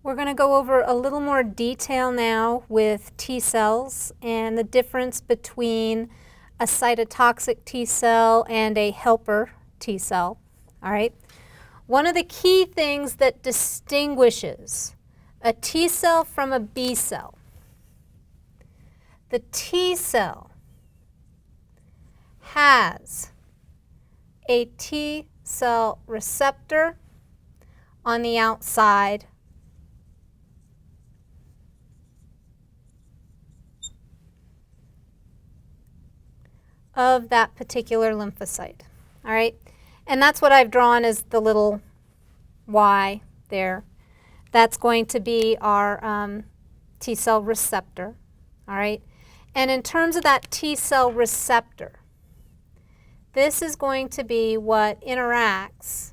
We're going to go over a little more detail now with T cells and the difference between a cytotoxic T cell and a helper T cell. All right. One of the key things that distinguishes a T cell from a B cell, the T cell has a T cell receptor on the outside of that particular lymphocyte. All right, and that's what I've drawn as the little Y there. That's going to be our T cell receptor. All right, and in terms of that T cell receptor, this is going to be what interacts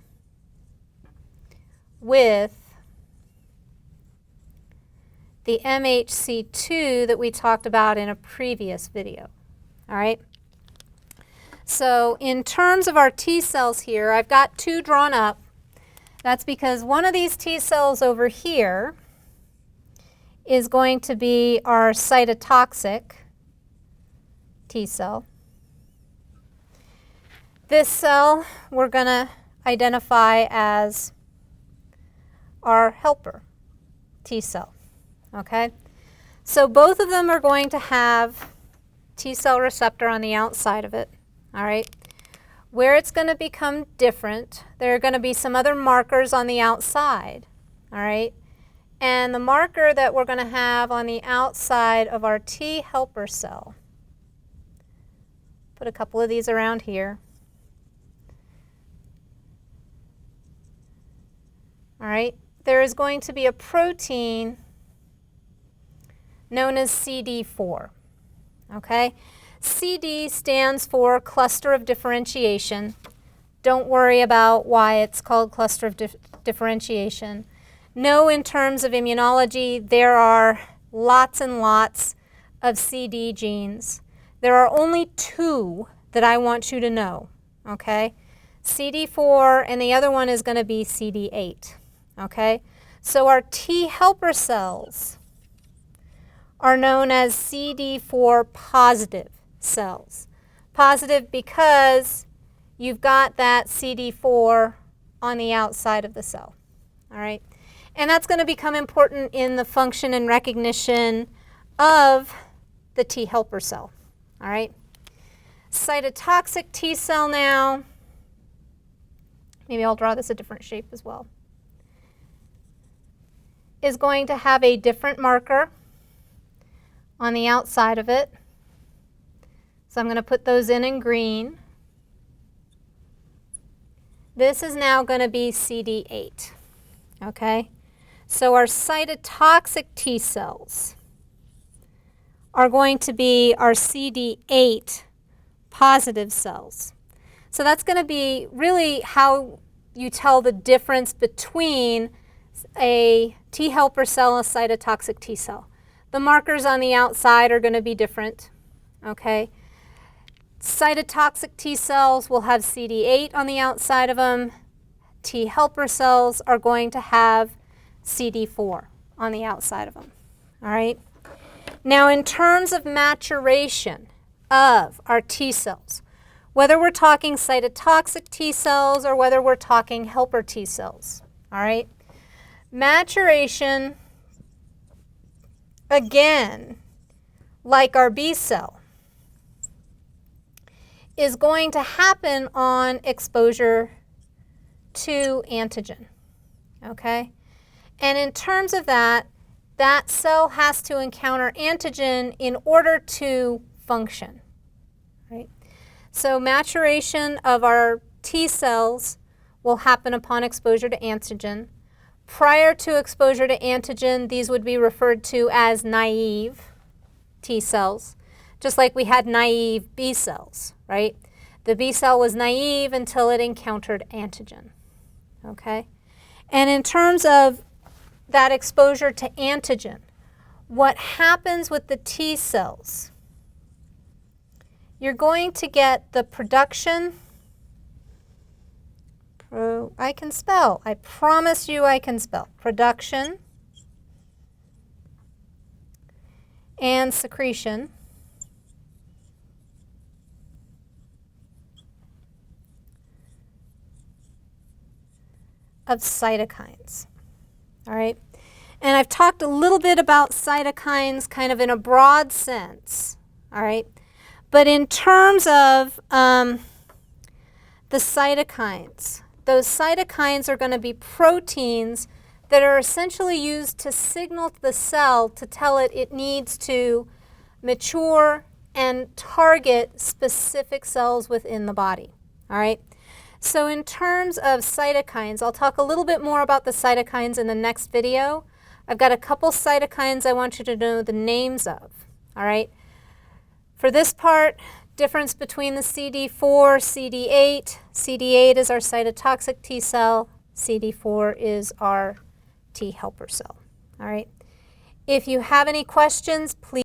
with the MHC2 that we talked about in a previous video. All right. So in terms of our T cells here, I've got two drawn up. That's because one of these T cells over here is going to be our cytotoxic T cell. This cell we're going to identify as our helper T cell. Okay? So both of them are going to have T cell receptor on the outside of it. All right, where it's going to become different, there are going to be some other markers on the outside. All right, and the marker that we're going to have on the outside of our T helper cell, put a couple of these around here. All right, there is going to be a protein known as CD4. Okay. CD stands for cluster of differentiation. Don't worry about why it's called cluster of differentiation. Know in terms of immunology, there are lots and lots of CD genes. There are only two that I want you to know, okay? CD4 and the other one is going to be CD8, okay? So our T helper cells are known as CD4 positive cells. Positive because you've got that CD4 on the outside of the cell. All right, and that's going to become important in the function and recognition of the T helper cell. All right, cytotoxic T cell now, maybe I'll draw this a different shape as well, is going to have a different marker on the outside of it. So I'm going to put those in green. This is now going to be CD8, okay? So our cytotoxic T cells are going to be our CD8 positive cells. So that's going to be really how you tell the difference between a T helper cell and a cytotoxic T cell. The markers on the outside are going to be different, okay? Cytotoxic T cells will have CD8 on the outside of them. T helper cells are going to have CD4 on the outside of them. All right. Now in terms of maturation of our T cells, whether we're talking cytotoxic T cells or whether we're talking helper T cells, all right, maturation, again, like our B cell, is going to happen on exposure to antigen, okay? And in terms of that, that cell has to encounter antigen in order to function, right? So maturation of our T cells will happen upon exposure to antigen. Prior to exposure to antigen, these would be referred to as naive T cells, just like we had naive B cells, right? The B cell was naive until it encountered antigen, okay? And in terms of that exposure to antigen, what happens with the T cells, you're going to get the production, I can spell, I promise you I can spell, production and secretion of cytokines. All right? And I've talked a little bit about cytokines kind of in a broad sense. All right? But in terms of the cytokines, those cytokines are going to be proteins that are essentially used to signal to the cell to tell it it needs to mature and target specific cells within the body. All right? So in terms of cytokines, I'll talk a little bit more about the cytokines in the next video. I've got a couple cytokines I want you to know the names of. All right? For this part, difference between the CD4, CD8. CD8 is our cytotoxic T cell. CD4 is our T helper cell. All right? If you have any questions, please